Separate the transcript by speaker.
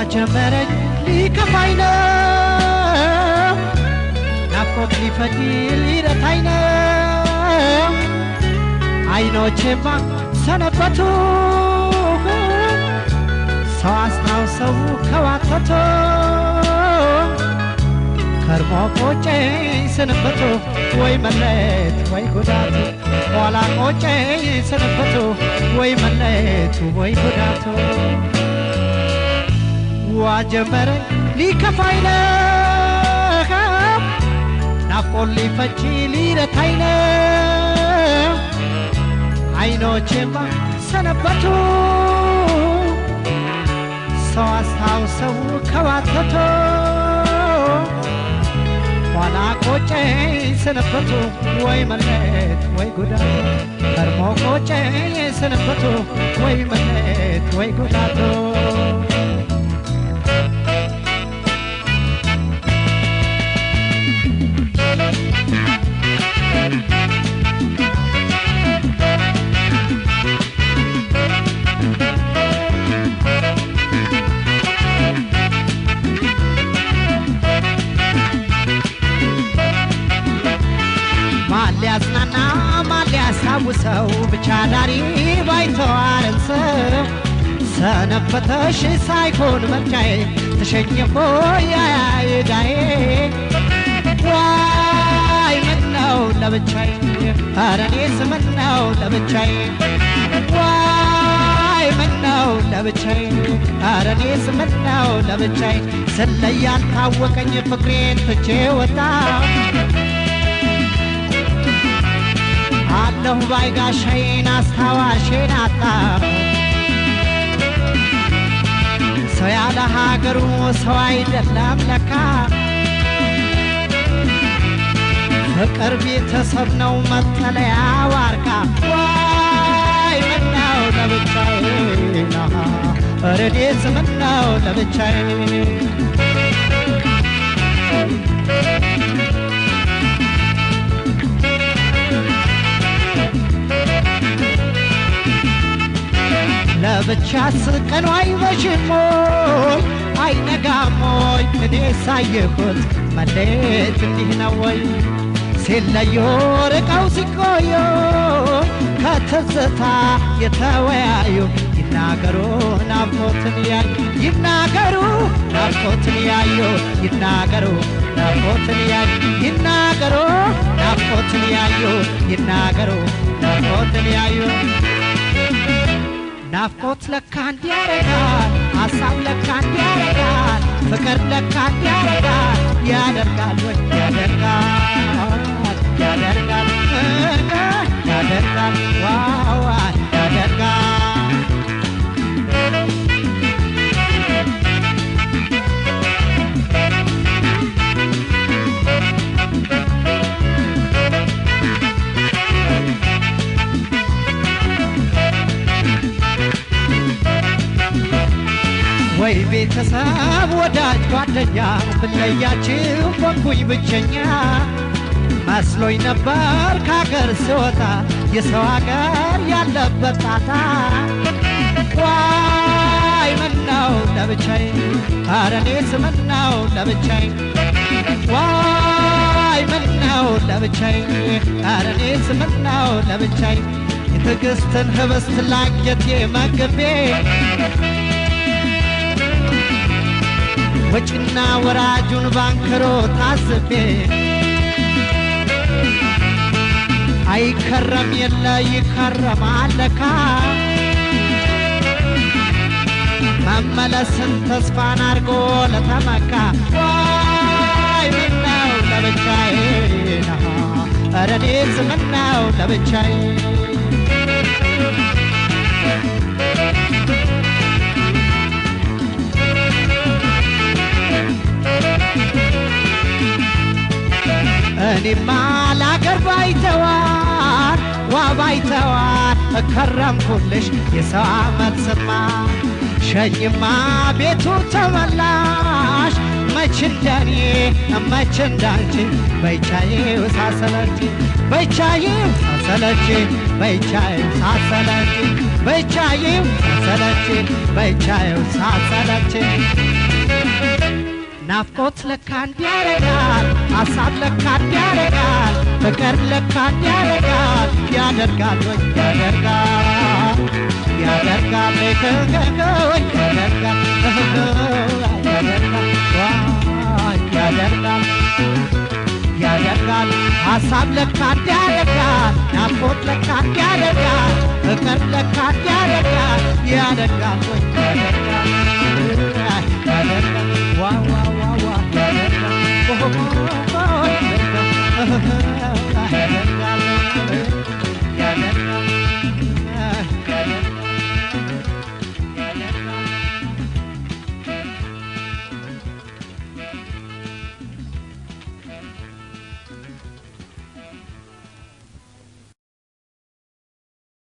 Speaker 1: ዋጀመረኝ ሊከፋኝ ነው ናፍቆት ሊፈጅ ሊረታኝ ነው አይኖቼማ ሰነበቱ ሰው አስታውሰው ከዋተቶ ከርሞ ቆጨኝ ሰነበቱ ወይ መለየት ወይ ጉዳቱ ኋላ ቆጨኝ ሰነበቱ ወይ መለየቱ ወይ ጉዳቱ ዋጀመረኝ ሊከፋኝ ነው ናፍቆት ሊፈጅ ሊረታኝ ነው አይኖቼማ ሰነበቱ ሰው አስታውሰው ከዋተቶ ኋላ ቆጨኝ ሰነበቱ ወይ መለየት ወይ ጉዳቱ ከርሞ ቆጨኝ ሰነበቱ ወይ መለየት ወይ ጉዳቱ ማሊያጽናና ማሊያሳውሰው ብቻ ዳሪ ባይተዋርን ሰው ሰነበተሽ ሳይሆን መርጫዬ ተሸኘፎ ያያይዳዬ ዋይ ምነው ለብቻዬ ኧረ እኔስ ምነው ለብቻዬ ዋይ ምነው ለብቻዬ ኧረ እኔስ ምነው ለብቻዬ ስለያል ታወቀኝ ፍቅሬን ትቼ ወጣሁ አለሁ ባይጋሻዬን አስታዋሼን አጣሁ ሰው ያለ ሀገሩ ሰው አይደለም ለካ ፍቅር ቤተሰብ ነው መጠለያ ዋርካ ዋይ ምነው ለብቻዬ ኧረ እኔስ ምነው ለብቻዬ ለብቻ ስቀኑ አይመሽም ወይ አይነጋም ወይ እኔ ሳየሁት መለየት እንዲህ ነው ወይ ሲለዩ ርቀው ሲቆዩ ከትዝታ የተወያዩ ይናገሩ ናፍቆትን ያዩ ይናገሩ ናፍቆትን ያዩ ይናገሩ ናፍቆትን ያዩ ይናገሩ ናፍቆትን ያዩ ይናገሩ ናፍቆትን ያዩ ናፍቆት ለካ እንዲያረጋል ሐሳብ ለካ እንዲያረጋል ፍቅር ለካ እንዲያረጋል ያደርጋል ወይ ያደርጋል ያደርጋል ያደርጋል ዋዋ ያደርጋል ወይ ቤተሰብ ወዳጅ ጓደኛ ብለያችሁ ሆንኩኝ ብቸኛ መስሎኝ ነበር ከአገር ስወጣ የሰው አገር ያለበት ጣጣ ዋይ ምነው ለብቻዬ ኧረ እኔስ ምነው ለብቻዬ ዋይ ምነው ለብቻዬ ኧረ እኔስ ምነው ለብቻዬ የትዕግስትን ህብስት ላንጀቴ መግቤ ወጭና ወራጁን ባንክሮ ታስቤ አይከረም የለ ይከረማል ለካ መመለስን ተስፋን አርጎ ለተመካ ዋይ ምነው ለብቻዬ ኧረ እኔስ ምነው ለብቻዬ እኔማ ላገር ባይተዋር ዋ ባይተዋር እከረምኩልሽ የሰው አመት ስማ ሸኝማ ቤቱ ተመላሽ መች እንደኔ መች እንዳንቺ በይቻዬ ውሳሰለች በቻይም ሳሰለች በቻይም ሳሰለች በቻይም ሳሰለች በቻይም ሳሰለች ናፍቆት ለካ እንዲያረጋል ሐሳብ ለካ እንዲያረጋል ፍቅር ለካ እንዲያረጋል ያደርጋል ወይ ያደርጋል ያደርጋል ፍቅር ያደርጋል ያደርጋል ያደርጋል ሐሳብ ለካ እንዲያረጋል ናፍቆት ለካ እንዲያረጋል ፍቅር ለካ እንዲያረጋል ያደርጋል ወይ ያደርጋል